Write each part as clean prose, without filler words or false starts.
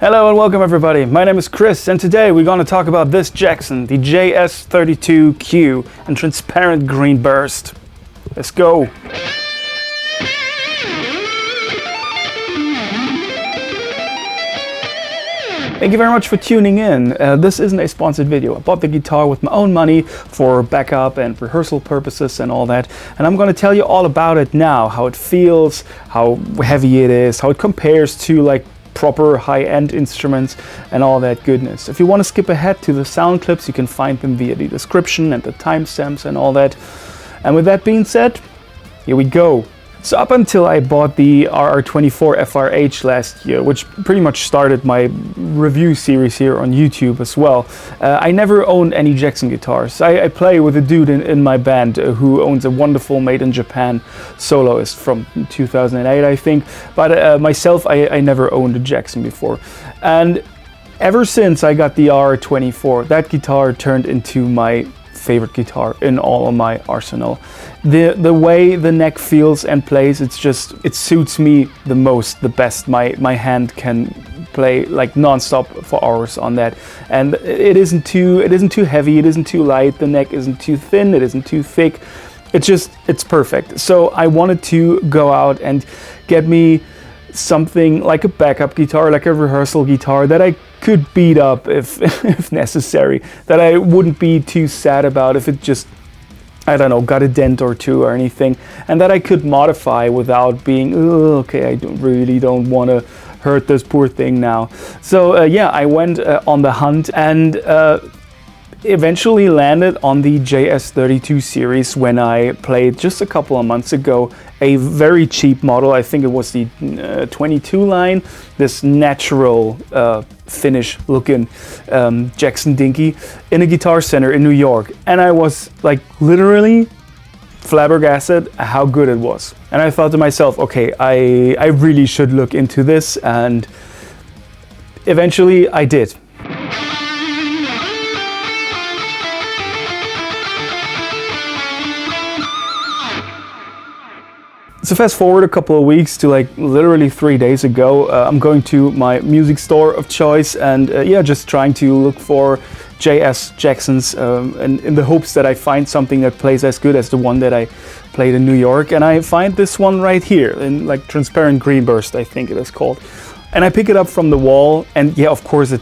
Hello and welcome everybody, my name is Chris and today we're going to talk about this Jackson, the JS32Q in transparent green burst. Let's go! Thank you very much for tuning in. This isn't a sponsored video. I bought the guitar with my own money for backup and rehearsal purposes and all that. And I'm going to tell you all about it now, how it feels, how heavy it is, how it compares to like proper high-end instruments and all that goodness. If you want to skip ahead to the sound clips, you can find them via the description and the timestamps and all that. And with that being said, here we go. So up until I bought the RR24 FRH last year, which pretty much started my review series here on YouTube as well, I never owned any Jackson guitars. I play with a dude in my band who owns a wonderful made in Japan soloist from 2008, I think. But myself, I never owned a Jackson before. And ever since I got the RR24, that guitar turned into my favorite guitar in all of my arsenal. The way the neck feels and plays, it suits me the most, the best. My hand can play like non-stop for hours on that, and it isn't too heavy, it isn't too light, the neck isn't too thin, it isn't too thick. It's perfect. So I wanted to go out and get me something like a backup guitar, like a rehearsal guitar that I could beat up if necessary, that I wouldn't be too sad about if it just, I don't know, got a dent or two or anything, and that I could modify without being, oh, okay, I really don't want to hurt this poor thing now. So yeah, I went on the hunt and eventually landed on the JS32 series when I played just a couple of months ago a very cheap model. I think it was the 22 line, this natural finish looking Jackson Dinky in a Guitar Center in New York, and I was like literally flabbergasted how good it was. And I thought to myself, okay, I really should look into this, and eventually I did. So fast forward a couple of weeks to like literally 3 days ago, I'm going to my music store of choice and yeah, just trying to look for JS Jacksons and in the hopes that I find something that plays as good as the one that I played in New York. And I find this one right here in like transparent green burst, I think it is called. And I pick it up from the wall, and yeah, of course it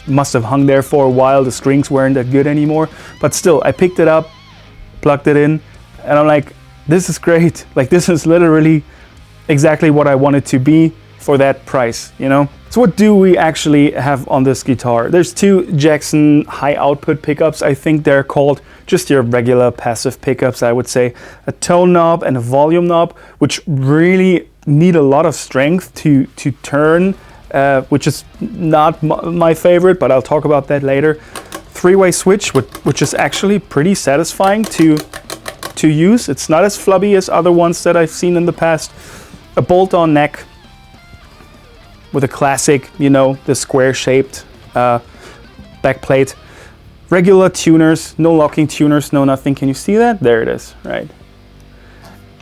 must have hung there for a while. The strings weren't that good anymore, but still I picked it up, plugged it in, and I'm like, this is great. Like, this is literally exactly what I want it to be for that price, you know? So what do we actually have on this guitar? There's two Jackson high output pickups, I think they're called, just your regular passive pickups, I would say. A tone knob and a volume knob, which really need a lot of strength to turn, which is not my favorite, but I'll talk about that later. Three-way switch, which is actually pretty satisfying to use. It's not as flubby as other ones that I've seen in the past. A bolt-on neck with a classic, you know, the square-shaped back plate. Regular tuners, no locking tuners, no nothing. Can you see that? There it is, right?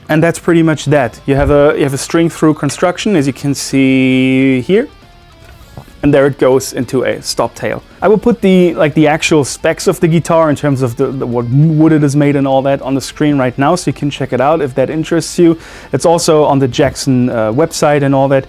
And that's pretty much that. You have a string-through construction, as you can see here. And there it goes into a stop tail. I will put the actual specs of the guitar in terms of what wood it is made and all that on the screen right now, so you can check it out if that interests you. It's also on the Jackson website and all that.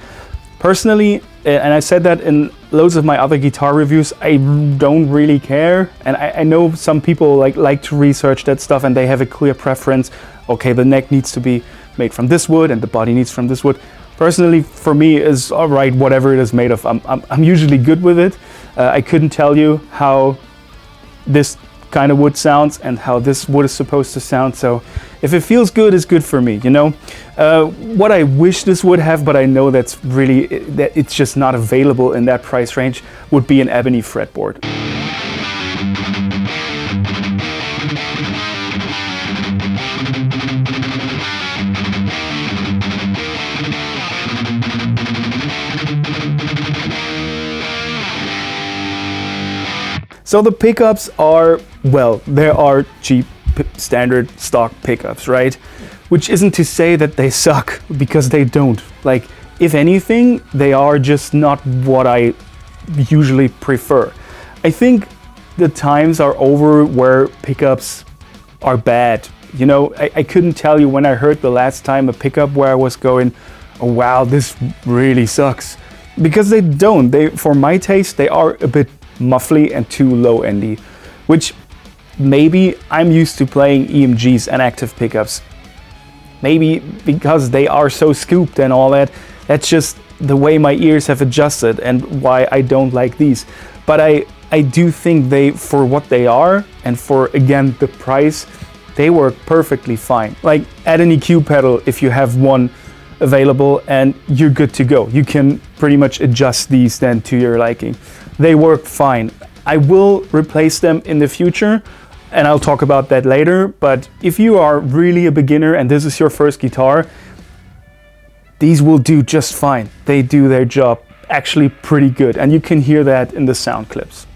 Personally, and I said that in loads of my other guitar reviews, I don't really care. And I know some people like to research that stuff and they have a clear preference. Okay, the neck needs to be made from this wood and the body needs from this wood. Personally, for me, is all right, whatever it is made of. I'm usually good with it. I couldn't tell you how this kind of wood sounds and how this wood is supposed to sound. So if it feels good, it's good for me, you know. What I wish this would have, but I know that it's just not available in that price range, would be an ebony fretboard. So the pickups are, well, there are cheap standard stock pickups, right? Which isn't to say that they suck, because they don't. Like, if anything, they are just not what I usually prefer. I think the times are over where pickups are bad. You know, I couldn't tell you when I heard the last time a pickup where I was going, oh wow, this really sucks. Because they don't. For my taste, they are a bit muffly and too low-endy, which maybe I'm used to playing EMGs and active pickups. Maybe because they are so scooped and all that, that's just the way my ears have adjusted and why I don't like these. But I do think they, for what they are and for, again, the price, they work perfectly fine. Like, add an EQ pedal if you have one available and you're good to go. You can pretty much adjust these then to your liking. They work fine. I will replace them in the future, and I'll talk about that later, but if you are really a beginner and this is your first guitar, these will do just fine. They do their job actually pretty good, and you can hear that in the sound clips.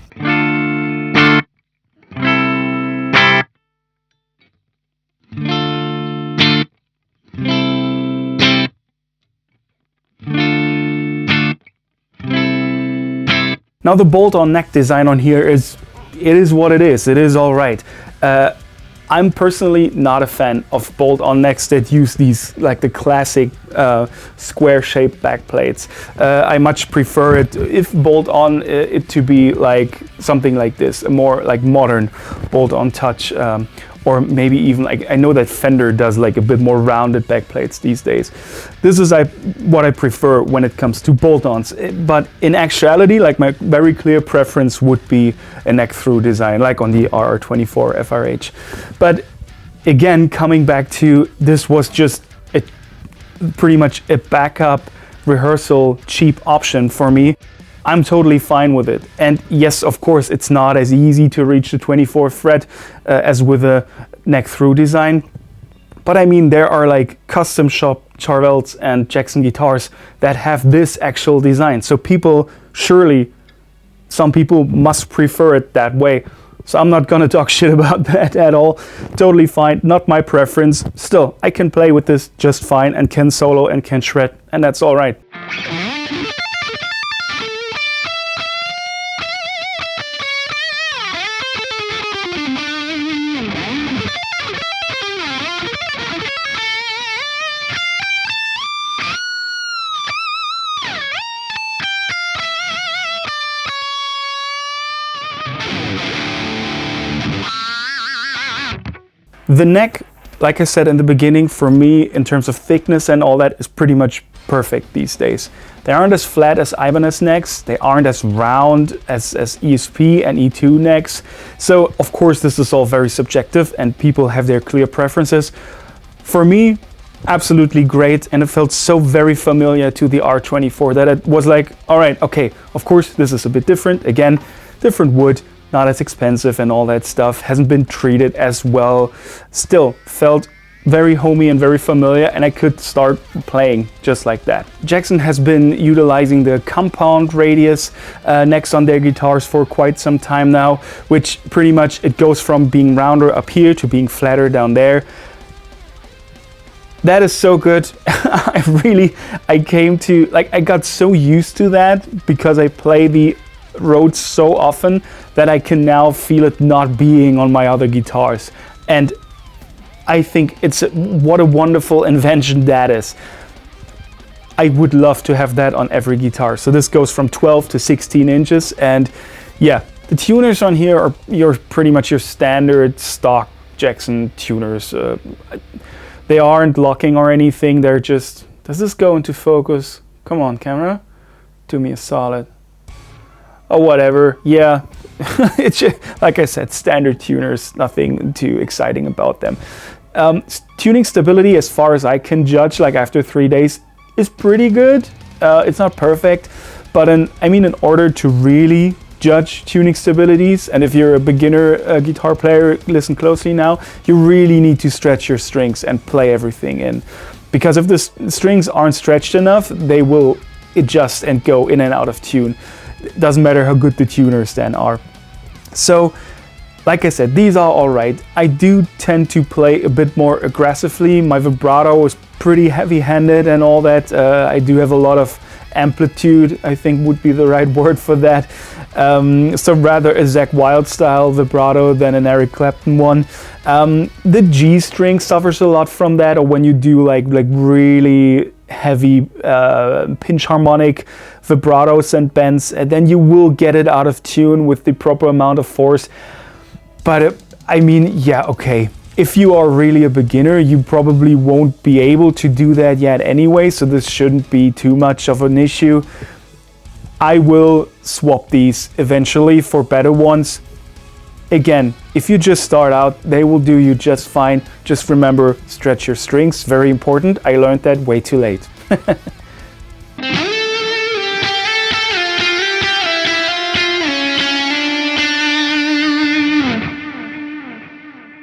Now the bolt-on neck design on here is what it is. It is all right. I'm personally not a fan of bolt-on necks that use these, like the classic square-shaped backplates. I much prefer it, if bolt-on, it to be like something like this, a more like modern bolt-on touch. Or maybe even, like, I know that Fender does like a bit more rounded backplates these days. This is what I prefer when it comes to bolt-ons. But in actuality, like, my very clear preference would be a neck-through design, like on the RR24 FRH. But again, coming back to, this was just pretty much a backup rehearsal cheap option for me. I'm totally fine with it. And yes, of course, it's not as easy to reach the 24th fret as with a neck-through design. But I mean, there are like custom shop Charvels and Jackson guitars that have this actual design. So some people must prefer it that way. So I'm not gonna talk shit about that at all. Totally fine, not my preference. Still, I can play with this just fine and can solo and can shred, and that's all right. The neck, like I said in the beginning, for me, in terms of thickness and all that, is pretty much perfect these days. They aren't as flat as Ibanez necks, they aren't as round as ESP and E2 necks. So, of course, this is all very subjective and people have their clear preferences. For me, absolutely great, and it felt so very familiar to the R24 that it was like, all right, okay, of course, this is a bit different. Again, different wood, not as expensive and all that stuff, hasn't been treated as well, still felt very homey and very familiar, and I could start playing just like that. Jackson has been utilizing the compound radius necks on their guitars for quite some time now, which pretty much it goes from being rounder up here to being flatter down there. That is so good. I came to, like, I got so used to that because I play the Rhodes so often that I can now feel it not being on my other guitars. And I think what a wonderful invention that is. I would love to have that on every guitar. So this goes from 12 to 16 inches. And yeah, the tuners on here are pretty much your standard stock Jackson tuners. They aren't locking or anything. They're just, does this go into focus? Come on, camera. Do me a solid. Oh, whatever. Yeah, it's just, like I said, standard tuners, nothing too exciting about them. Tuning stability, as far as I can judge, like after 3 days, is pretty good. It's not perfect, but in order to really judge tuning stabilities, and if you're a beginner guitar player, listen closely now, you really need to stretch your strings and play everything in. Because if the strings aren't stretched enough, they will adjust and go in and out of tune. It doesn't matter how good the tuners then are. So, like I said, these are all right. I do tend to play a bit more aggressively. My vibrato is pretty heavy-handed and all that. I do have a lot of amplitude, I think would be the right word for that. So rather a Zakk Wylde style vibrato than an Eric Clapton one. The G string suffers a lot from that, or when you do like really heavy pinch harmonic vibratos and bends, and then you will get it out of tune with the proper amount of force. But I mean, yeah, okay. If you are really a beginner, you probably won't be able to do that yet anyway, so this shouldn't be too much of an issue. I will swap these eventually for better ones. Again, if you just start out, they will do you just fine. Just remember, stretch your strings, very important. I learned that way too late.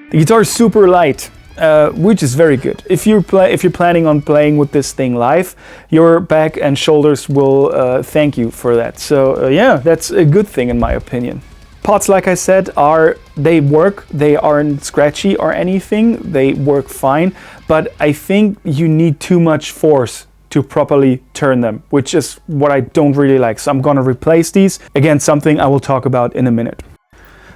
The guitar is super light, which is very good. If you're planning on playing with this thing live, your back and shoulders will thank you for that. So yeah, that's a good thing in my opinion. Pots, like I said, they work. They aren't scratchy or anything. They work fine, but I think you need too much force to properly turn them, which is what I don't really like. So I'm gonna replace these. Again, something I will talk about in a minute.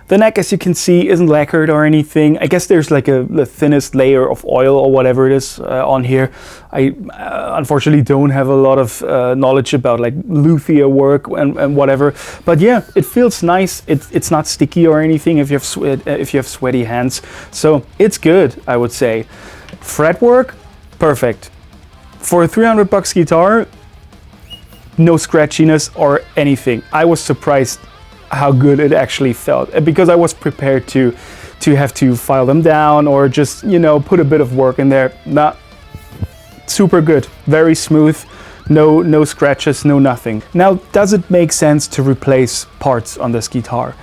The neck, as you can see, isn't lacquered or anything. I guess there's like the thinnest layer of oil or whatever it is on here. I unfortunately don't have a lot of knowledge about like luthier work and whatever. But yeah, it feels nice. It's not sticky or anything if you have sweaty hands. So it's good, I would say. Fretwork, perfect. For a $300 guitar, no scratchiness or anything. I was surprised how good it actually felt, because I was prepared to have to file them down or just, you know, put a bit of work in there. Nah, super good, very smooth, no scratches, no nothing. Now, does it make sense to replace parts on this guitar?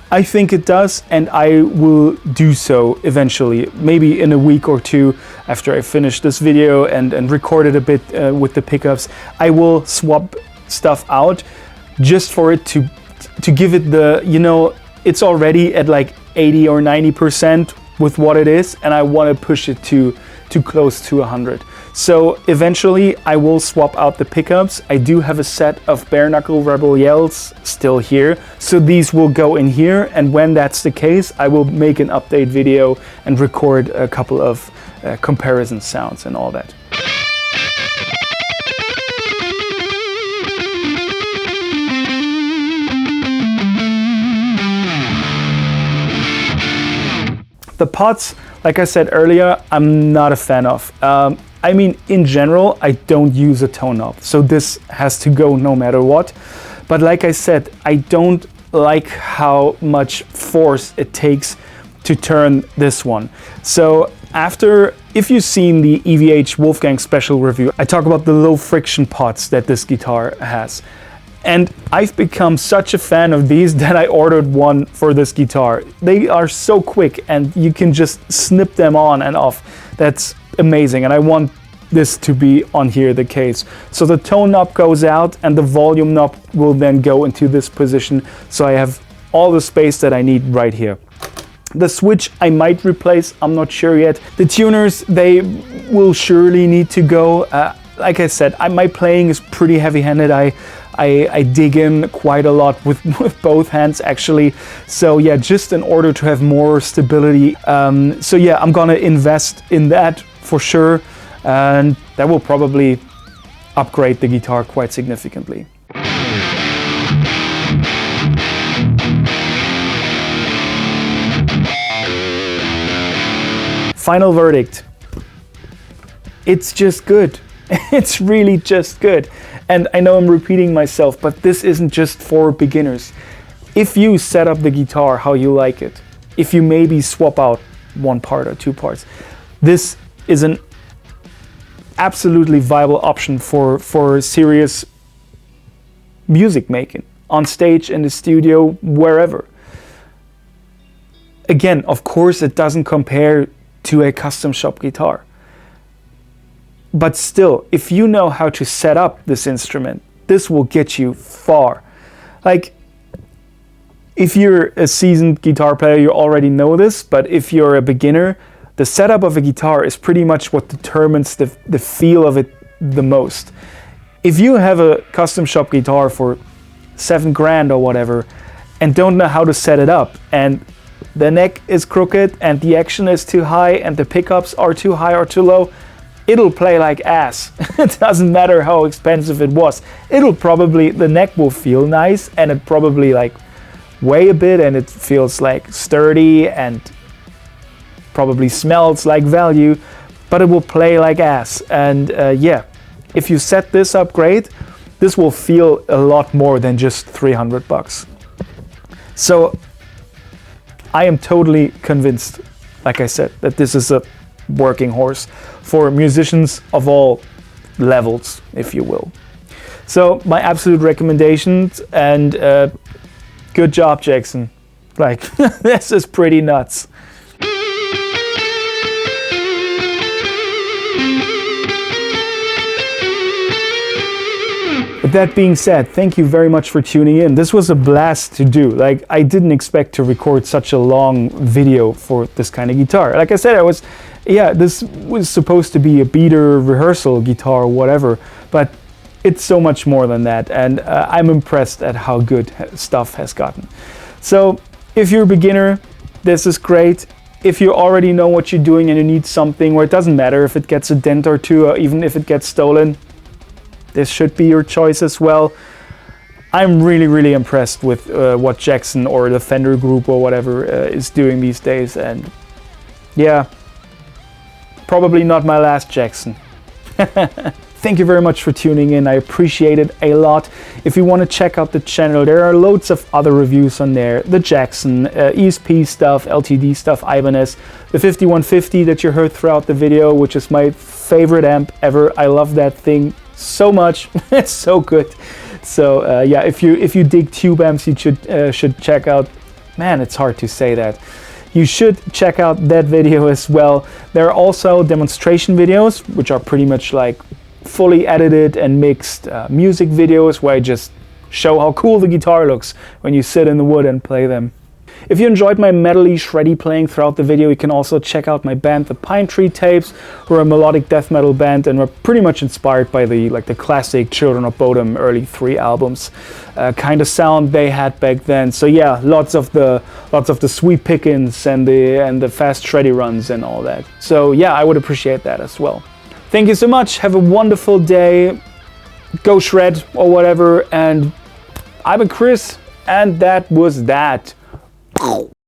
I think it does, and I will do so eventually, maybe in a week or two after I finish this video and record it a bit with the pickups. I will swap stuff out just for it to give it the, you know, it's already at like 80 or 90% with what it is, and I want to push it to close to 100. So eventually I will swap out the pickups. I do have a set of bare knuckle Rebel Yells still here, so these will go in here, and when that's the case, I will make an update video and record a couple of comparison sounds and all that. The pots, like I said earlier, I'm not a fan of. I mean, in general, I don't use a tone knob, so this has to go no matter what. But like I said, I don't like how much force it takes to turn this one. So if you've seen the EVH Wolfgang special review, I talk about the low friction pots that this guitar has. And I've become such a fan of these that I ordered one for this guitar. They are so quick and you can just snip them on and off. That's amazing, and I want this to be on here the case. So the tone knob goes out and the volume knob will then go into this position. So I have all the space that I need right here. The switch I might replace, I'm not sure yet. The tuners, they will surely need to go. Like I said, my playing is pretty heavy-handed. I dig in quite a lot with both hands actually. So yeah, just in order to have more stability. So yeah, I'm gonna invest in that for sure. And that will probably upgrade the guitar quite significantly. Final verdict. It's just good. It's really just good. And I know I'm repeating myself, but this isn't just for beginners. If you set up the guitar how you like it, if you maybe swap out one part or two parts, this is an absolutely viable option for serious music making, on stage, in the studio, wherever. Again, of course, it doesn't compare to a custom shop guitar. But still, if you know how to set up this instrument, this will get you far. Like, if you're a seasoned guitar player, you already know this, but if you're a beginner, the setup of a guitar is pretty much what determines the feel of it the most. If you have a custom shop guitar for 7 grand or whatever and don't know how to set it up, and the neck is crooked and the action is too high and the pickups are too high or too low, it'll play like ass. It doesn't matter how expensive it was. The neck will feel nice and it probably like weigh a bit and it feels like sturdy and probably smells like value, but it will play like ass. And yeah, if you set this up great, this will feel a lot more than just 300 bucks. So I am totally convinced, like I said, that this is a working horse for musicians of all levels, if you will. So my absolute recommendations, and good job, Jackson. Like, this is pretty nuts. With that being said, thank you very much for tuning in. This was a blast to do. Like, I didn't expect to record such a long video for this kind of guitar. Like I said, this was supposed to be a beater rehearsal guitar or whatever, but it's so much more than that, and I'm impressed at how good stuff has gotten. So if you're a beginner, this is great. If you already know what you're doing and you need something where it doesn't matter if it gets a dent or two, or even if it gets stolen, this should be your choice as well. I'm really, really impressed with what Jackson or the Fender group or whatever is doing these days, and yeah, probably not my last Jackson. Thank you very much for tuning in. I appreciate it a lot. If you want to check out the channel, there are loads of other reviews on there. The Jackson, ESP stuff, LTD stuff, Ibanez, the 5150 that you heard throughout the video, which is my favorite amp ever. I love that thing so much. It's so good. So yeah, if you dig tube amps, you should check out, man, it's hard to say that. You should check out that video as well. There are also demonstration videos, which are pretty much like fully edited and mixed music videos where I just show how cool the guitar looks when you sit in the wood and play them. If you enjoyed my metally, shreddy playing throughout the video, you can also check out my band, the Pine Tree Tapes. We're a melodic death metal band, and we're pretty much inspired by the classic Children of Bodom early 3 albums kind of sound they had back then. So yeah, lots of the sweep pickings and the fast shreddy runs and all that. So yeah, I would appreciate that as well. Thank you so much. Have a wonderful day. Go shred or whatever. And I've been Chris, and that was that.